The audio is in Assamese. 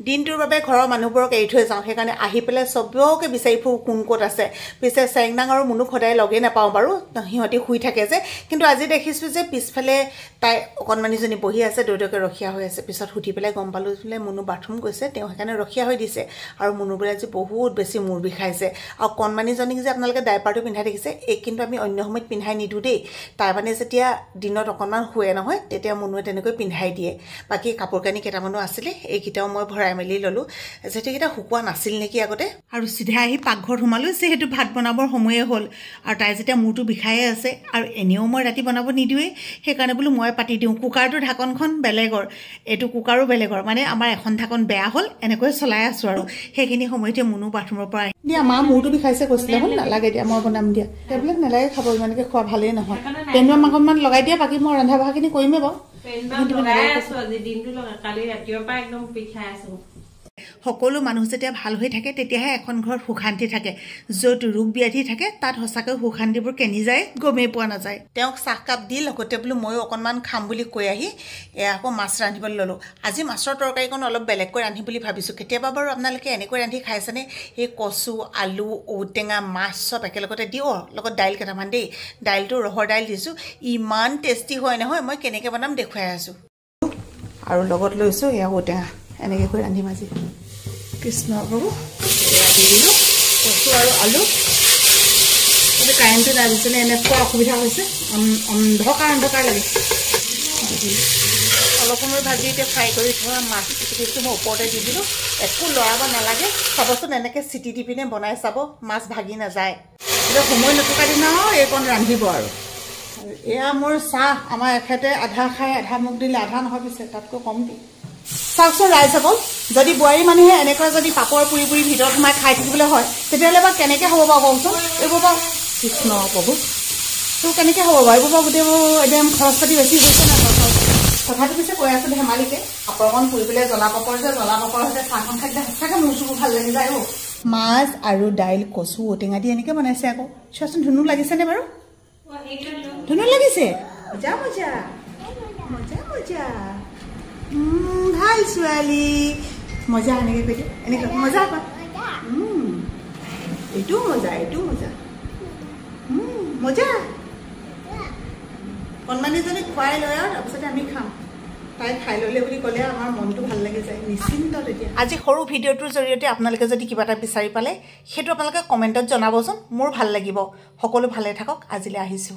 দিনটোৰ বাবে ঘৰৰ মানুহবোৰক এৰি থৈ যাওঁ সেইকাৰণে আহি পেলাই চবকে বিচাৰি ফুৰো কোন ক'ত আছে পিছে চেংনাং আৰু মুনুক সদায় লগেই নাপাওঁ বাৰু সিহঁতি শুই থাকে যে কিন্তু আজি দেখিছোঁ যে পিছফালে তাই অকণমানিজনী বহি আছে দৌদৌকে ৰখীয়া হৈ আছে পিছত সুধি পেলাই গম পালোঁ বোলে মুনু বাথৰুম গৈছে তেওঁ সেইকাৰণে ৰখীয়া হৈ দিছে আৰু মুনু বোলে আজি বহুত বেছি মূৰ বিষাইছে আৰু কণমানিজনীক যে আপোনালোকে ডাইপাৰটো পিন্ধাই দেখিছে এই কিন্তু আমি অন্য সময়ত পিন্ধাই নিদিওঁ দেই তাই মানে যেতিয়া দিনত অকণমান শুৱে নহয় তেতিয়া মুনুৱে তেনেকৈ পিন্ধাই দিয়ে বাকী কাপোৰ কানি কেইটামানো আছিলে এইকেইটাও মই ভৰাই মেলি ল'লোঁ যেতিয়াকেইটা শুকোৱা নাছিল নেকি আগতে আৰু চিধা আহি পাকঘৰত সোমালোঁ যিহেতু ভাত বনাবৰ সময়ে হ'ল আৰু তাই যেতিয়া মূৰটো বিষায়ে আছে আৰু এনেও মই ৰাতি বনাব নিদিওঁৱেই সেইকাৰণে বোলো মই পাতি দিওঁ কুকাৰটোৰ ঢাকনখন বেলেগৰ এইটো কুকাৰো বেলেগৰ মানে আমাৰ এখন ঢাকন বেয়া হ'ল এনেকৈ চলাই আছোঁ আৰু সেইখিনি সময়তে মুনু বাথৰুমৰ পৰা দিয়া মা মূৰটো বিষাইছে কৈছিলে হ'ল নালাগে দিয়া মই বনাম দিয়া টেবলেট নালাগে খাব ইমানকৈ খোৱা ভালেই নহয় পেনুৱা মাকনমান লগাই দিয়া বাকী মই ৰন্ধা বঢ়াখিনি কৰিমেই বাৰু সকলো মানুহ যেতিয়া ভাল হৈ থাকে তেতিয়াহে এখন ঘৰত সুখ শান্তি থাকে য'ত ৰোগ ব্যাধি থাকে তাত সঁচাকৈ সুখ শান্তিবোৰ কেনি যায় গমেই পোৱা নাযায় তেওঁক চাহকাপ দি লগতে বোলো ময়ো অকণমান খাম বুলি কৈ আহি আকৌ মাছ ৰান্ধিবলৈ ল'লোঁ আজি মাছৰ তৰকাৰীকণ অলপ বেলেগকৈ ৰান্ধিম বুলি ভাবিছোঁ কেতিয়াবা বাৰু আপোনালোকে এনেকৈ ৰান্ধি খাইছেনে এই কচু আলু ঔটেঙা মাছ চব একেলগতে দিওঁ লগত দাইল কেইটামান দেই দাইলটো ৰহৰ দাইল দিছোঁ ইমান টেষ্টি হয় নহয় মই কেনেকৈ বনাম দেখুৱাই আছোঁ আৰু লগত লৈছোঁ এয়া ঔটেঙা এনেকৈ কৰি ৰান্ধিম আজি কৃষ্ণ প্ৰভু দি দিলোঁ কচু আৰু আলু এইটো কাৰেণ্টটো লাগিছিলে এনেকুৱা অসুবিধা হৈছে অন্ধকাৰ লাগে অলপ সময় ভাজি এতিয়া ফ্ৰাই কৰি থোৱা মাছ পিটিটো মই ওপৰতে দি দিলোঁ একো লৰাব নালাগে চাবচোন এনেকৈ চিটি দি পিনে বনাই চাব মাছ ভাগি নাযায় এতিয়া সময় নথকা দিনা এইকণ ৰান্ধিব আৰু এয়া মোৰ চাহ আমাৰ এখেতে আধা খাই আধা মোক দিলে আধা নহয় পিছে তাতকৈ কম দি চাওকচোন ৰাইজসকল যদি বোৱাৰী মানুহে এনেকৈ যদি পাপৰ পুৰি পুৰি ভিতৰত সোমাই খাই থাকিবলৈ হয় তেতিয়াহ'লে বাৰু কেনেকৈ হ'ব বাৰু কওকচোন এইবোৰ বাৰু কৃষ্ণ প্ৰভু তো কেনেকৈ হ'ব বাৰু এইবোৰ বাৰু গোটেইবোৰ একদম খৰচ পাতি বেছি হৈছে নাই তথাপি পিছে কৈ আছোঁ ধেমালিকে পাপৰকণ পুৰি পেলাই জ্বলা পাপৰ সৈতে চাহকণ খাই দিলে সঁচাকৈ মোৰ চকুৰ ভাল লাগি যায় মাছ আৰু দাইল কচু ঔটেঙা দি এনেকৈ বনাইছে আকৌ চোৱাচোন ধুনু লাগিছেনে বাৰু ধুনু লাগিছে মজা মজা মজা মজা ভাল ছোৱালী মজা এনেকৈ কৈ দিওঁ এনেকৈ মজা আকৌ এইটো মজা মজা কণমানিজনীক খুৱাই লয় আৰু তাৰপিছতে আমি খাম তাই খাই ল'লে বুলি ক'লে আমাৰ মনটো ভাল লাগি যায় নিশ্চিন্ত তেতিয়া আজি সৰু ভিডিঅ'টোৰ জৰিয়তে আপোনালোকে যদি কিবা এটা বিচাৰি পালে সেইটো আপোনালোকে কমেণ্টত জনাবচোন মোৰ ভাল লাগিব সকলো ভালে থাকক আজিলৈ আহিছোঁ